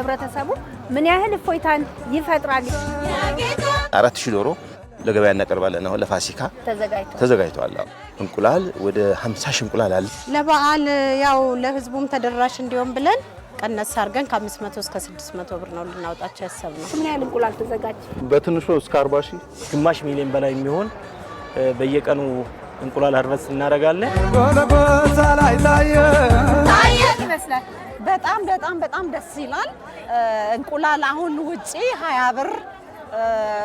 ለህብረተሰቡ ምን ያህል እፎይታን ይፈጥራል? 4000 ዶሮ ለገበያ እናቀርባለን። አሁን ለፋሲካ ተዘጋጅቷል። እንቁላል ወደ 50 ሺህ እንቁላል አለ። ለበዓል ያው ለህዝቡም ተደራሽ እንዲሆን ብለን ቀነስ አድርገን ከ500 እስከ 600 ብር ነው ልናወጣቸው ያሰብነው። ምን ያህል እንቁላል ተዘጋጀ? በትንሹ እስከ 40 ሺህ ግማሽ ሚሊዮን በላይ የሚሆን በየቀኑ እንቁላል ሃርቨስት እናደርጋለን። ይመስላል በጣም ደስ ይላል። እንቁላል አሁን ውጪ 20 ብር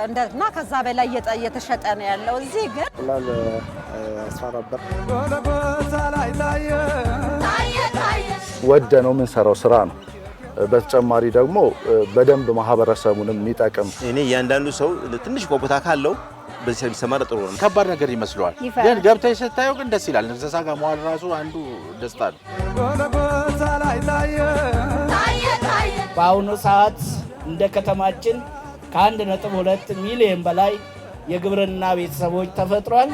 እንደና ከዛ በላይ እየተሸጠ ነው ያለው። እዚህ ግን እንቁላል 14 ብር ወደ ነው የምንሰራው ስራ ነው። በተጨማሪ ደግሞ በደንብ ማህበረሰቡንም የሚጠቅም እኔ ያንዳንዱ ሰው ትንሽ ቦታ ካለው በዚህ የሚሰማራ ጥሩ ነው። ከባድ ነገር ይመስለዋል፣ ግን ገብተሽ ስታየው ግን ደስ ይላል። እንስሳ ጋር መዋል ራሱ አንዱ ደስታ ነው። በአሁኑ ሰዓት እንደ ከተማችን ከ1.2 ሚሊዮን በላይ የግብርና ቤተሰቦች ተፈጥሯል።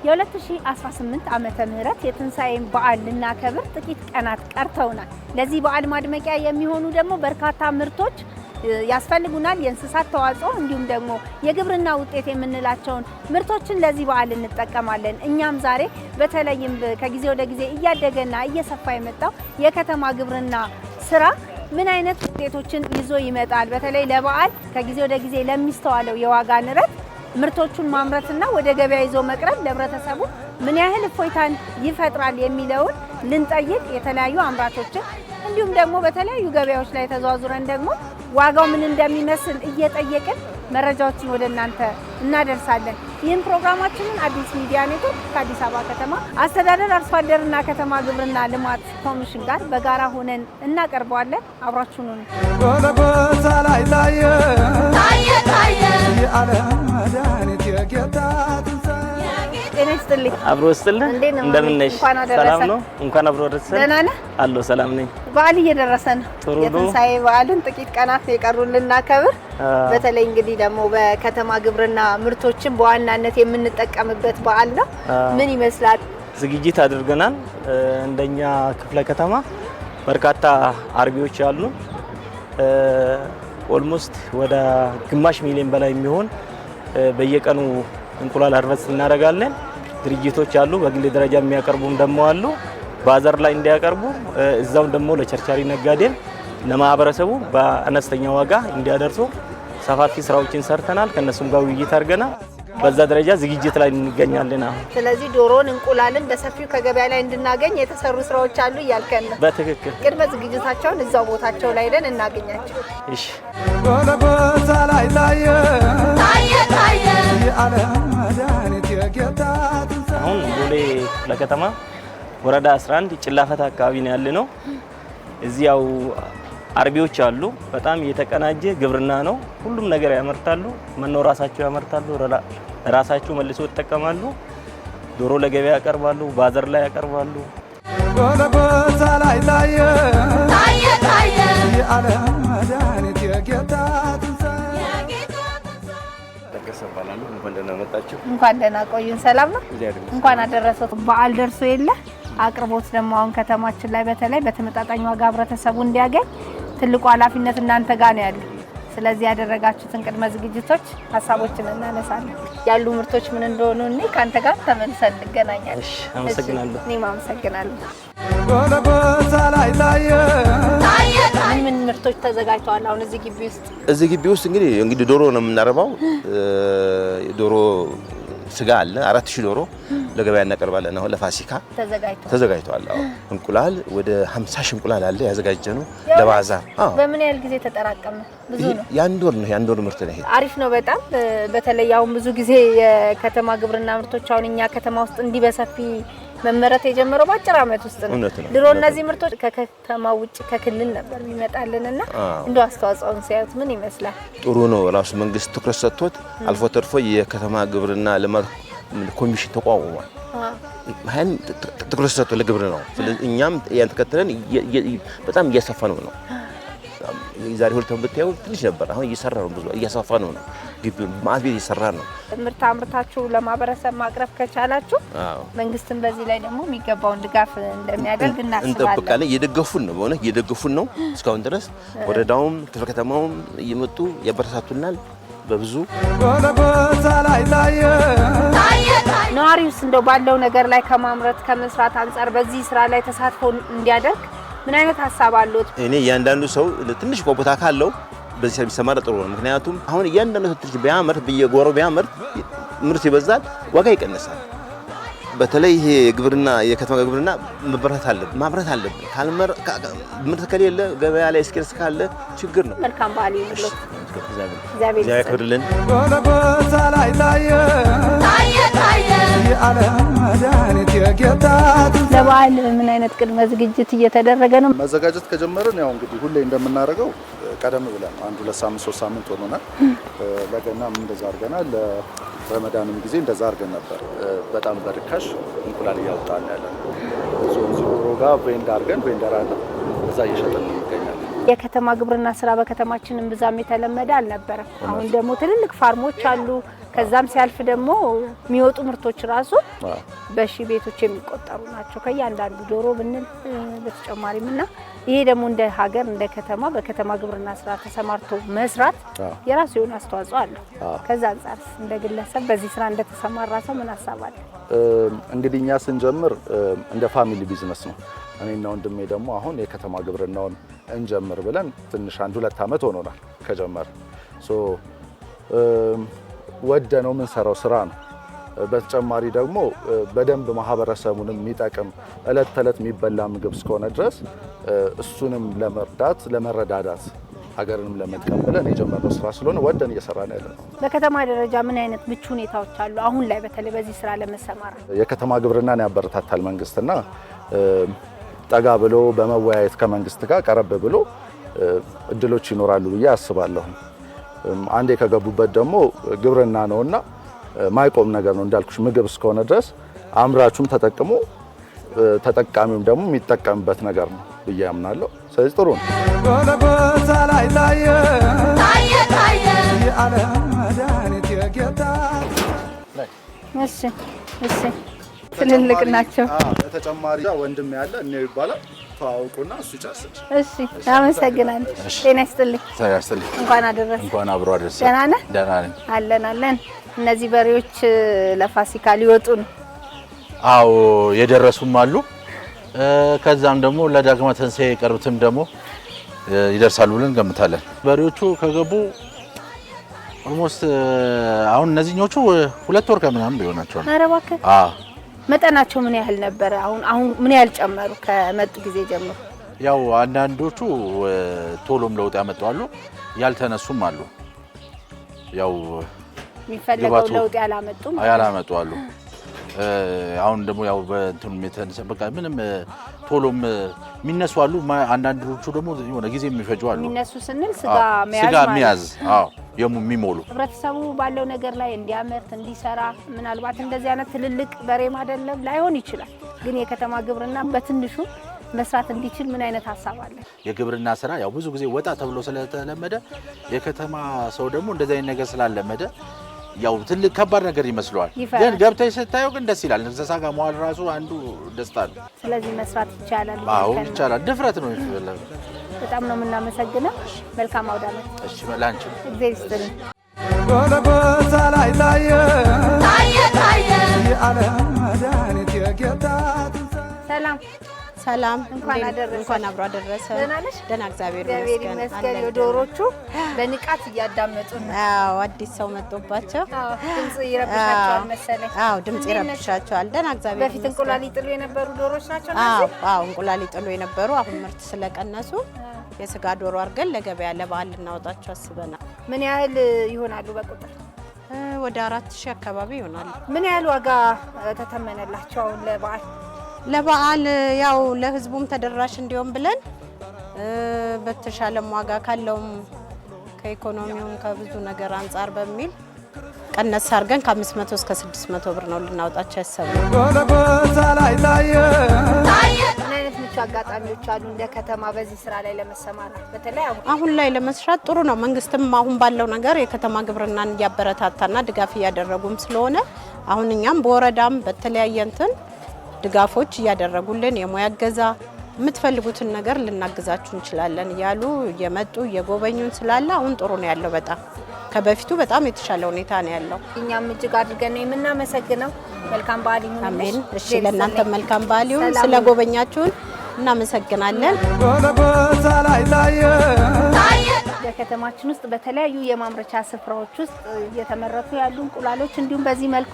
የ2018 ዓመተ ምህረት የትንሳኤን በዓል ልናከብር ጥቂት ቀናት ቀርተውናል። ለዚህ በዓል ማድመቂያ የሚሆኑ ደግሞ በርካታ ምርቶች ያስፈልጉናል። የእንስሳት ተዋጽኦ እንዲሁም ደግሞ የግብርና ውጤት የምንላቸውን ምርቶችን ለዚህ በዓል እንጠቀማለን። እኛም ዛሬ በተለይም ከጊዜ ወደ ጊዜ እያደገና እየሰፋ የመጣው የከተማ ግብርና ስራ ምን አይነት ውጤቶችን ይዞ ይመጣል፣ በተለይ ለበዓል ከጊዜ ወደ ጊዜ ለሚስተዋለው የዋጋ ንረት ምርቶቹን ማምረትና ወደ ገበያ ይዞ መቅረብ ለህብረተሰቡ ምን ያህል እፎይታን ይፈጥራል የሚለውን ልንጠይቅ የተለያዩ አምራቾችን እንዲሁም ደግሞ በተለያዩ ገበያዎች ላይ ተዘዋውረን ደግሞ ዋጋው ምን እንደሚመስል እየጠየቅን መረጃዎችን ወደ እናንተ እናደርሳለን። ይህን ፕሮግራማችንን አዲስ ሚዲያ ኔትወርክ ከአዲስ አበባ ከተማ አስተዳደር አርሶ አደርና ከተማ ግብርና ልማት ኮሚሽን ጋር በጋራ ሆነን እናቀርበዋለን። አብራችሁን ሁኑ። ጤና ይስጥልኝ። አብሮ ይስጥልኝ። እንደምን ነሽ? ሰላም ነው? እንኳን አብሮ ደረሰን። ደህና ነህ? አሎ ሰላም ነኝ። በዓል እየደረሰ ነው። የትንሳኤ በዓልን ጥቂት ቀናት የቀሩን ልናከብር፣ በተለይ እንግዲህ ደግሞ በከተማ ግብርና ምርቶችን በዋናነት የምንጠቀምበት በዓል ነው። ምን ይመስላል? ዝግጅት አድርገናል። እንደኛ ክፍለ ከተማ በርካታ አርቢዎች አሉ። ኦልሞስት ወደ ግማሽ ሚሊዮን በላይ የሚሆን በየቀኑ እንቁላል ሃርቨስት እናደርጋለን። ድርጅቶች አሉ፣ በግል ደረጃ የሚያቀርቡም ደግሞ አሉ። ባዛር ላይ እንዲያቀርቡ እዛው ደግሞ ለቸርቻሪ ነጋዴም ለማህበረሰቡ በአነስተኛ ዋጋ እንዲያደርሱ ሰፋፊ ስራዎችን ሰርተናል። ከነሱም ጋር ውይይት አድርገናል። በዛ ደረጃ ዝግጅት ላይ እንገኛለን አሁን። ስለዚህ ዶሮን እንቁላልን በሰፊው ከገበያ ላይ እንድናገኝ የተሰሩ ስራዎች አሉ እያልከን ነው? በትክክል። ቅድመ ዝግጅታቸውን እዛው ቦታቸው ላይ ሄደን እናገኛቸው። እሺ። አሁን ቦሌ ክፍለ ከተማ ወረዳ 11 ጭላፈታ አካባቢ ነው ያለነው። እዚያው አርቢዎች አሉ። በጣም የተቀናጀ ግብርና ነው። ሁሉም ነገር ያመርታሉ። መኖ ራሳቸው ያመርታሉ፣ ራሳቸው መልሶ ይጠቀማሉ። ዶሮ ለገበያ ያቀርባሉ፣ ባዛር ላይ ያቀርባሉ። እንኳን ደህና ቆዩን። ሰላም ነው? እንኳን አደረሰው። በዓል ደርሶ የለ አቅርቦት ደግሞ አሁን ከተማችን ላይ በተለይ በተመጣጣኝ ዋጋ ህብረተሰቡ እንዲያገኝ ትልቁ ኃላፊነት እናንተ ጋር ነው ያለው። ስለዚህ ያደረጋችሁትን ቅድመ ዝግጅቶች ሀሳቦችን እናነሳለን። ያሉ ምርቶች ምን እንደሆኑ እኔ ካንተ ጋር ተመልሰን እንገናኛለን። እሺ፣ አመሰግናለሁ። እኔም አመሰግናለሁ። ምን ምርቶች ተዘጋጅተዋል አሁን እዚህ ግቢ ውስጥ? እዚህ ግቢ ውስጥ እንግዲህ ዶሮ ነው የምናረባው። ዶሮ ስጋ አለ 4000 ዶሮ ለገበያ እናቀርባለን። አሁን ለፋሲካ ተዘጋጅቷል። እንቁላል ወደ 50 ሺህ እንቁላል አለ ያዘጋጀነው ለባዛር። በምን ያህል ጊዜ ተጠራቀመ? ብዙ ነው። የአንድ ወር ምርት ነው። አሪፍ ነው በጣም። በተለይ አሁን ብዙ ጊዜ የከተማ ግብርና ምርቶች አሁን እኛ ከተማ ውስጥ እንዲህ በሰፊ መመረት የጀመረው በአጭር ዓመት ውስጥ ነው። ድሮ እነዚህ ምርቶች ከከተማ ውጭ ከክልል ነበር የሚመጣልንና እንደው አስተዋጽኦን ሲያዩት ምን ይመስላል? ጥሩ ነው። ራሱ መንግስት ትኩረት ሰጥቶት አልፎ ተርፎ የከተማ ግብርና ልማት ኮሚሽን ተቋቁሟል። ይሄን ትኩረት ሰጥቶ ለግብርናው። ስለዚህ እኛም ያን ተከትለን በጣም እያሰፋነው ነው። ዛሬ ሁለቱም ብታዩ ትንሽ ነበር። አሁን እየሰራ ነው፣ ብዙ እያሰፋ ነው ግቢውን ማዕት ቤት እየሰራ ነው። ምርት አምርታችሁ ለማህበረሰብ ማቅረብ ከቻላችሁ መንግስትም በዚህ ላይ ደግሞ የሚገባውን ድጋፍ እንደሚያደርግ እንጠብቃለን። እየደገፉን ነው፣ በእውነት እየደገፉን ነው። እስካሁን ድረስ ወረዳውም ክፍለ ከተማውም እየመጡ ያበረታቱናል በብዙ ነዋሪውስ እንደው ባለው ነገር ላይ ከማምረት ከመስራት አንፃር በዚህ ስራ ላይ ተሳትፎ እንዲያደርግ ምን አይነት ሀሳብ አለዎት? እኔ እያንዳንዱ ሰው ትንሽ ቦታ ካለው በዚህ ስራ ቢሰማራ ጥሩ ነው። ምክንያቱም አሁን እያንዳንዱ ሰው ትንሽ ቢያመርት በየጎረው ቢያመርት ምርት ይበዛል፣ ዋጋ ይቀንሳል። በተለይ ይሄ ግብርና የከተማ ግብርና መበረታታት አለብን፣ ማምረት አለብን። ምርት ከሌለ ገበያ ላይ ስኬርስ ካለ ችግር ነው። መልካም በዓል ይሁንልዎት። እግዚአብሔር ያክብርልን። ለበዓል ምን አይነት ቅድመ ዝግጅት እየተደረገ ነው? መዘጋጀት ከጀመርን ያው እንግዲህ ሁሌ እንደምናደርገው ቀደም ብለን 1-2 ሳምንት 3 ሳምንት ሆኖናል። ለገናም እንደዛ አድርገናል። ለረመዳንም ጊዜ እንደዛ አድርገን ነበር። በጣም በርካሽ እንቁላል እያወጣን ያለን ዞሮ ጋር ቬንደር አለ፣ እዛ እየሸጥን እንገኛለን። የከተማ ግብርና ስራ በከተማችንም ብዛም የተለመደ አልነበረም። አሁን ደግሞ ትልልቅ ፋርሞች አሉ። ከዛም ሲያልፍ ደግሞ የሚወጡ ምርቶች ራሱ በሺ ቤቶች የሚቆጠሩ ናቸው። ከእያንዳንዱ ዶሮ ብንል በተጨማሪም እና ይሄ ደግሞ እንደ ሀገር እንደ ከተማ በከተማ ግብርና ስራ ተሰማርቶ መስራት የራሱ የሆነ አስተዋጽኦ አለው። ከዛ አንፃር እንደ ግለሰብ በዚህ ስራ እንደተሰማራ ሰው ምን ሀሳብ አለ? እንግዲህ እኛ ስንጀምር እንደ ፋሚሊ ቢዝነስ ነው። እኔና ወንድሜ ደግሞ አሁን የከተማ ግብርናውን እንጀምር ብለን ትንሽ 1-2 ዓመት ሆኖናል ከጀመር ወደነው የምንሰራው ስራ ነው። በተጨማሪ ደግሞ በደንብ ማህበረሰቡንም የሚጠቅም እለት ተዕለት የሚበላ ምግብ እስከሆነ ድረስ እሱንም ለመርዳት ለመረዳዳት ሀገርንም ለመጥቀም ብለን የጀመርነው ስራ ስለሆነ ወደን እየሰራን ያለነው። በከተማ ደረጃ ምን አይነት ምቹ ሁኔታዎች አሉ አሁን ላይ በተለይ በዚህ ስራ ለመሰማራት? የከተማ ግብርናን ያበረታታል መንግስትና ጠጋ ብሎ በመወያየት ከመንግስት ጋር ቀረብ ብሎ እድሎች ይኖራሉ ብዬ አስባለሁ። አንዴ ከገቡበት ደግሞ ግብርና ነውና ማይቆም ነገር ነው እንዳልኩሽ ምግብ እስከሆነ ድረስ አምራቹም ተጠቅሞ ተጠቃሚውም ደግሞ የሚጠቀምበት ነገር ነው ብዬ አምናለሁ። ስለዚህ ጥሩ ነው። እሺ ትልልቅ ናቸው። በተጨማሪ ወንድም ያለ እኔው ይባላል ተዋውቁና እሱ ጨርስልሽ። እሺ አመሰግናለሁ። ጤና ይስጥልኝ። እንኳን አደረሰ። እንኳን አብሮ አደረሰ። ደህና ነህ? ደህና ነኝ። አለን። እነዚህ በሬዎች ለፋሲካ ሊወጡ ነው? አዎ የደረሱም አሉ። ከዛም ደግሞ ለዳግማ ትንሣኤ የቀሩትም ደግሞ ይደርሳሉ ብለን እንገምታለን። በሬዎቹ ከገቡ ኦልሞስት አሁን እነዚህኞቹ 2 ወር ከምናምን ቢሆናቸው ነው። ኧረ እባክህ። መጠናቸው ምን ያህል ነበረ? አሁን ምን ያህል ጨመሩ ከመጡ ጊዜ ጀምሮ? ያው አንዳንዶቹ ቶሎም ለውጥ ያመጣሉ፣ ያልተነሱም አሉ። ያው የሚፈልገው ለውጥ ያላመጡ አሉ። አሁን ደግሞ ያው በእንትኑ የተነሳ በቃ ምንም ቶሎም የሚነሱ አሉ። አንዳንዶቹ ደግሞ የሆነ ጊዜ የሚፈጁ አሉ። የሚነሱ ስንል ስጋ መያዝ አዎ የሚሞሉ ህብረተሰቡ ባለው ነገር ላይ እንዲያመርት እንዲሰራ ምናልባት እንደዚህ አይነት ትልልቅ በሬ ማደለብ ላይሆን ይችላል፣ ግን የከተማ ግብርና በትንሹ መስራት እንዲችል ምን አይነት ሀሳብ አለ? የግብርና ስራ ያው ብዙ ጊዜ ወጣ ተብሎ ስለተለመደ የከተማ ሰው ደግሞ እንደዚህ አይነት ነገር ስላለመደ ያው ትልቅ ከባድ ነገር ይመስለዋል። ግን ገብተሽ ስታየው ግን ደስ ይላል። እንስሳ ጋር መዋል ራሱ አንዱ ደስታ ነው። ስለዚህ መስራት ይቻላል። አዎ ይቻላል። ድፍረት ነው የሚፈልገው። በጣም ነው የምናመሰግነው። መልካም አውደ ዓመት። እሺ መላንቺ እግዚአብሔር ይስጥልኝ። ጎልጎታ ላይ ታየ የዓለም መድኃኒት የጌታ ሰላም ሰላም እንኳን አደረሰ። እንኳን አብሮ አደረሰ። ደህና ነሽ? ደህና እግዚአብሔር ይመስገን። ዶሮቹ በንቃት እያዳመጡ ነው። አዎ አዲስ ሰው መጥቶባቸው ድምጽ ይረብሻቸዋል መሰለኝ። አዎ ድምጽ ይረብሻቸዋል። ደህና እግዚአብሔር በፊት እንቁላል ይጥሉ የነበሩ ዶሮች ናቸው እነዚህ? አዎ እንቁላል ይጥሉ የነበሩ አሁን ምርት ስለቀነሱ የስጋ ዶሮ አድርገን ለገበያ ለበዓል ልናወጣቸው አስበናል። ምን ያህል ይሆናሉ በቁጥር? ወደ 4000 አካባቢ ይሆናሉ። ምን ያህል ዋጋ ተተመነላቸው አሁን ለበዓል? ለበዓል ያው ለህዝቡም ተደራሽ እንዲሆን ብለን በተሻለም ዋጋ ካለውም ከኢኮኖሚውም ከብዙ ነገር አንጻር በሚል ቀነስ አድርገን ከ500 እስከ 600 ብር ነው ልናወጣቸው ያሰብነው። ጎልጎታ ላይ ታየ ምን አይነት ምቹ አጋጣሚዎች አሉ እንደ ከተማ በዚህ ስራ ላይ ለመሰማራት? በተለይ አሁን ላይ ለመስራት ጥሩ ነው። መንግስትም አሁን ባለው ነገር የከተማ ግብርናን እያበረታታና ድጋፍ እያደረጉም ስለሆነ አሁን እኛም በወረዳም በተለያየ እንትን ድጋፎች እያደረጉልን የሙያ እገዛ የምትፈልጉትን ነገር ልናግዛችሁ እንችላለን እያሉ እየመጡ እየጎበኙን ስላለ አሁን ጥሩ ነው ያለው። በጣም ከበፊቱ በጣም የተሻለ ሁኔታ ነው ያለው። እኛም እጅግ አድርገን ነው የምናመሰግነው። መልካም በዓል ይሁን። አሜን። እሺ፣ ለእናንተ መልካም በዓል ይሁን። ስለጎበኛችሁን እናመሰግናለን። ጎልጎታ ላይ ታየ በከተማችን ውስጥ በተለያዩ የማምረቻ ስፍራዎች ውስጥ እየተመረቱ ያሉ እንቁላሎች እንዲሁም በዚህ መልኩ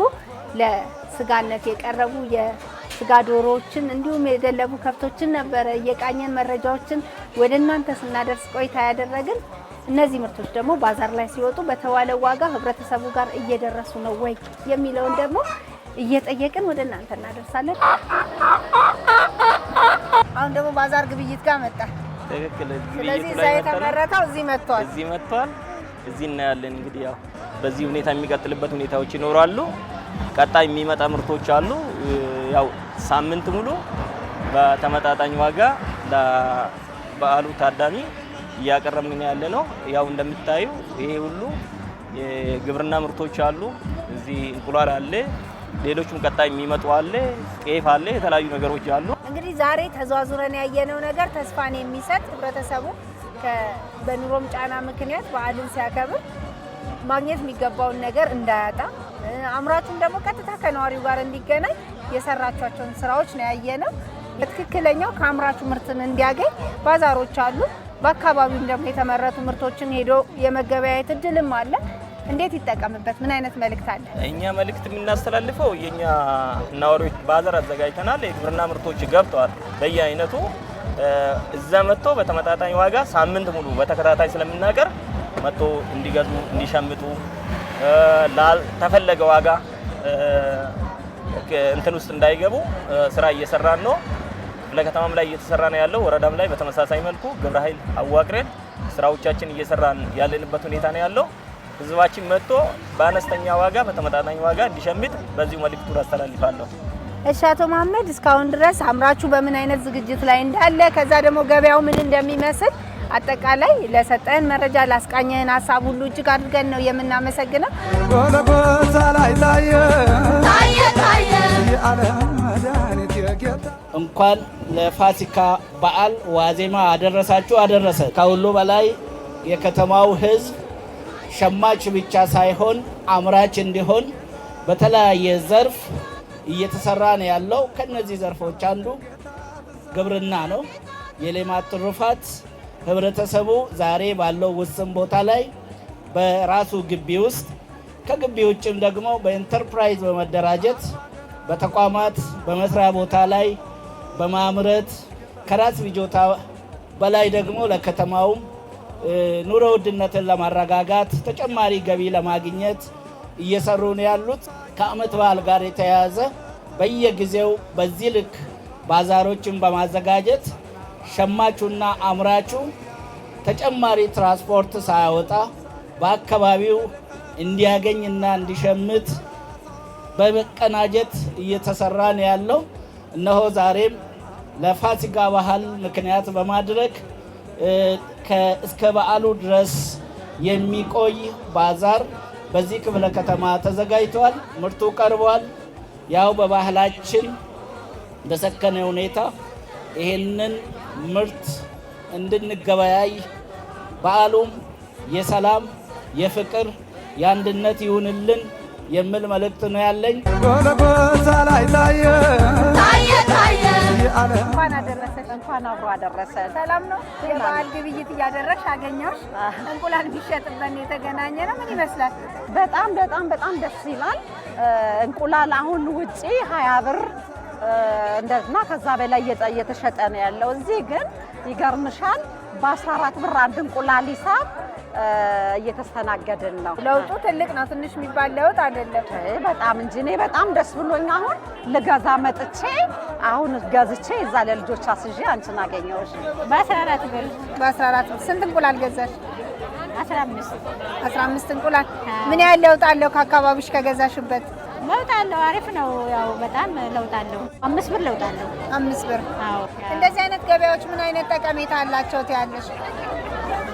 ለስጋነት የቀረቡ የስጋ ዶሮዎችን እንዲሁም የደለቡ ከብቶችን ነበረ እየቃኘን መረጃዎችን ወደ እናንተ ስናደርስ ቆይታ ያደረግን። እነዚህ ምርቶች ደግሞ ባዛር ላይ ሲወጡ በተዋለው ዋጋ ህብረተሰቡ ጋር እየደረሱ ነው ወይ የሚለውን ደግሞ እየጠየቅን ወደ እናንተ እናደርሳለን። አሁን ደግሞ ባዛር ግብይት ጋር መጣ። ትክክል። ስለዚህ እዛ የተመረተው እዚህ መጥቷል። እዚህ እናያለን። እንግዲህ ያው በዚህ ሁኔታ የሚቀጥልበት ሁኔታዎች ይኖራሉ። ቀጣይ የሚመጣ ምርቶች አሉ። ያው ሳምንት ሙሉ በተመጣጣኝ ዋጋ ለበዓሉ ታዳሚ እያቀረብን ያለ ነው። ያው እንደምታዩ ይሄ ሁሉ የግብርና ምርቶች አሉ። እዚህ እንቁላል አለ፣ ሌሎችም ቀጣይ የሚመጡ አለ፣ ጤፍ አለ፣ የተለያዩ ነገሮች አሉ። እንግዲህ ዛሬ ተዟዙረን ያየነው ነገር ተስፋን የሚሰጥ ህብረተሰቡ በኑሮም ጫና ምክንያት በዓልን ሲያከብር ማግኘት የሚገባውን ነገር እንዳያጣ፣ አምራቹም ደግሞ ቀጥታ ከነዋሪው ጋር እንዲገናኝ የሰራቸውን ስራዎች ነው ያየነው። በትክክለኛው ከአምራቹ ምርትን እንዲያገኝ ባዛሮች አሉ። በአካባቢውም ደግሞ የተመረቱ ምርቶችን ሄዶ የመገበያየት እድልም አለ። እንዴት ይጠቀምበት? ምን አይነት መልእክት አለ? እኛ መልእክት የምናስተላልፈው የኛ ነዋሪዎች ባዛር አዘጋጅተናል። የግብርና ምርቶች ገብተዋል በየአይነቱ እዛ መጥቶ በተመጣጣኝ ዋጋ ሳምንት ሙሉ በተከታታይ ስለምናቀርብ መጥቶ እንዲገዙ እንዲሸምጡ ላልተፈለገ ዋጋ እንትን ውስጥ እንዳይገቡ ስራ እየሰራን ነው። ለከተማም ላይ እየተሰራ ነው ያለው። ወረዳም ላይ በተመሳሳይ መልኩ ግብረ ኃይል አዋቅረን ስራዎቻችን እየሰራን ያለንበት ሁኔታ ነው ያለው። ህዝባችን መጥቶ በአነስተኛ ዋጋ በተመጣጣኝ ዋጋ እንዲሸምት በዚሁ መልእክቱን አስተላልፋለሁ። እሺ አቶ መሀመድ፣ እስካሁን ድረስ አምራቹ በምን አይነት ዝግጅት ላይ እንዳለ ከዛ ደግሞ ገበያው ምን እንደሚመስል አጠቃላይ ለሰጠን መረጃ ላስቃኘን ሀሳብ ሁሉ እጅግ አድርገን ነው የምናመሰግነው። ጎልጎታ ላይ ታየ የዓለም መድኃኒት የጌታ እንኳን ለፋሲካ በዓል ዋዜማ አደረሳችሁ አደረሰ። ከሁሉ በላይ የከተማው ህዝብ ሸማች ብቻ ሳይሆን አምራች እንዲሆን በተለያየ ዘርፍ እየተሰራ ነው ያለው። ከነዚህ ዘርፎች አንዱ ግብርና ነው። የሌማት ትሩፋት ህብረተሰቡ ዛሬ ባለው ውስን ቦታ ላይ በራሱ ግቢ ውስጥ ከግቢ ውጭም ደግሞ በኢንተርፕራይዝ በመደራጀት በተቋማት በመስሪያ ቦታ ላይ በማምረት ከራስ ፍጆታ በላይ ደግሞ ለከተማው ኑሮ ውድነትን ለማረጋጋት ተጨማሪ ገቢ ለማግኘት እየሰሩ ነው ያሉት። ከዓመት በዓል ጋር የተያያዘ በየጊዜው በዚህ ልክ ባዛሮችን በማዘጋጀት ሸማቹና አምራቹ ተጨማሪ ትራንስፖርት ሳያወጣ በአካባቢው እንዲያገኝና እንዲሸምት በመቀናጀት እየተሰራ ነው ያለው። እነሆ ዛሬም ለፋሲካ በዓል ምክንያት በማድረግ እስከ በዓሉ ድረስ የሚቆይ ባዛር በዚህ ክፍለ ከተማ ተዘጋጅቷል። ምርቱ ቀርቧል። ያው በባህላችን በሰከነ ሁኔታ ይሄንን ምርት እንድንገበያይ በዓሉም የሰላም የፍቅር የአንድነት ይሁንልን የሚል መልእክት ነው ያለኝ። ጎልጎታ ላይ ታየ እንኳን አደረሰሽ። እንኳን አብሮ አደረሰ። ሰላም ነው። የበዓል ግብይት እያደረግሽ አገኘሁሽ። እንቁላል ቢሸጥበት የተገናኘ ነው። ምን ይመስላል? በጣም በጣም በጣም ደስ ይላል። እንቁላል አሁን ውጪ 20 ብር እንደና ከዛ በላይ እየተሸጠ ነው ያለው። እዚህ ግን ይገርምሻል በ14 ብር አንድ እንቁላል ሂሳብ እየተስተናገድን ነው። ለውጡ ትልቅ ነው፣ ትንሽ የሚባል ለውጥ አይደለም። በጣም እንጂ እኔ በጣም ደስ ብሎኝ አሁን ልገዛ መጥቼ አሁን ገዝቼ እዛ ለልጆች አስዤ አንቺን አገኘሁሽ። በ14 ብር ስንት እንቁላል ገዛሽ? 15 እንቁላል። ምን ያህል ለውጥ አለው ከአካባቢሽ ከገዛሽበት? ለውጥ አለው። አሪፍ ነው። ያው በጣም ለውጥ አለው። 5 ብር ለውጥ አለው። 5 ብር። አዎ። እንደዚህ አይነት ገበያዎች ምን አይነት ጠቀሜታ አላቸው ትያለሽ?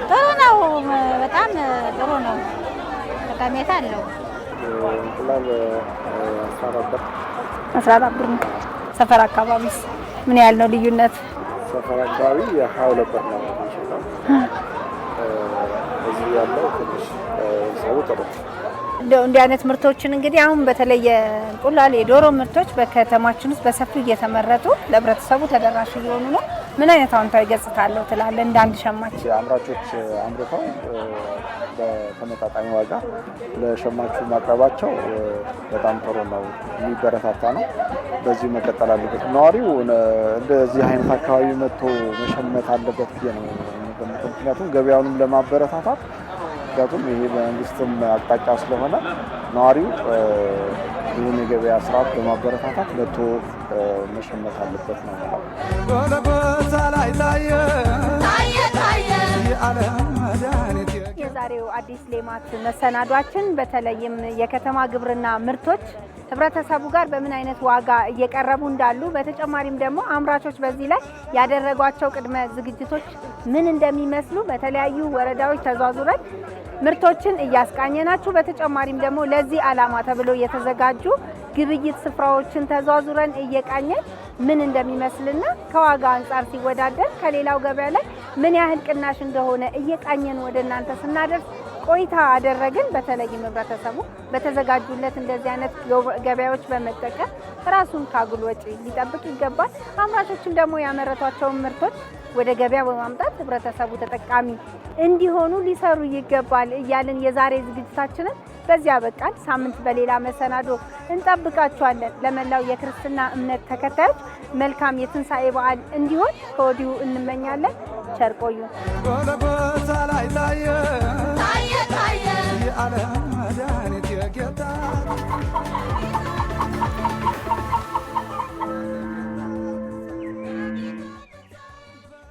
ጥሩ ነው። በጣም ጥሩ ነው። ጠቀሜታ አለው። እንቁላል 14 ብር ነው። ሰፈር አካባቢስ ምን ያህል ነው ልዩነት? ሰፈር አካባቢ 22 ብር ነው የሚሸጠው። እዚህ ያለው ትንሽ ሰው ጥሩ። እንዲህ አይነት ምርቶችን እንግዲህ አሁን በተለይ የእንቁላል የዶሮ ምርቶች በከተማችን ውስጥ በሰፊው እየተመረቱ ለህብረተሰቡ ተደራሽ እየሆኑ ነው። ምን አይነት አዎንታዊ ገጽታ አለው ትላለህ እንደ አንድ ሸማች? አምራቾች አምርተው በተመጣጣኝ ዋጋ ለሸማቹ ማቅረባቸው በጣም ጥሩ ነው፣ የሚበረታታ ነው። በዚህ መቀጠል አለበት። ነዋሪው እንደዚህ አይነት አካባቢ መጥቶ መሸመት አለበት ብዬ ነው። ምክንያቱም ገበያውንም ለማበረታታት ምክንያቱም ይሄ በመንግስትም አቅጣጫ ስለሆነ ነዋሪው ይህን የገበያ ስርዓት በማበረታታት መጥቶ መሸመት አለበት ነው ማለት ነው። ጎልጎታ ላይ ታየ የዓለም መድኃኒት የዛሬው አዲስ ሌማት መሰናዷችን በተለይም የከተማ ግብርና ምርቶች ህብረተሰቡ ጋር በምን አይነት ዋጋ እየቀረቡ እንዳሉ በተጨማሪም ደግሞ አምራቾች በዚህ ላይ ያደረጓቸው ቅድመ ዝግጅቶች ምን እንደሚመስሉ በተለያዩ ወረዳዎች ተዟዙረን ምርቶችን እያስቃኘናችሁ በተጨማሪም ደግሞ ለዚህ ዓላማ ተብሎ የተዘጋጁ ግብይት ስፍራዎችን ተዟዙረን እየቃኘን ምን እንደሚመስልና ከዋጋ አንጻር ሲወዳደር ከሌላው ገበያ ላይ ምን ያህል ቅናሽ እንደሆነ እየቃኘን ወደ እናንተ ስናደርስ ቆይታ አደረግን። በተለይም ህብረተሰቡ በተዘጋጁለት እንደዚህ አይነት ገበያዎች በመጠቀም ራሱን ካጉል ወጪ ሊጠብቅ ይገባል። አምራቾችም ደግሞ ያመረቷቸውን ምርቶች ወደ ገበያ በማምጣት ህብረተሰቡ ተጠቃሚ እንዲሆኑ ሊሰሩ ይገባል እያልን የዛሬ ዝግጅታችንን በዚያ በቃል። ሳምንት በሌላ መሰናዶ እንጠብቃችኋለን። ለመላው የክርስትና እምነት ተከታዮች መልካም የትንሣኤ በዓል እንዲሆን ከወዲሁ እንመኛለን። ቸር ቆዩ። ጎልጎታ ላይ ታየ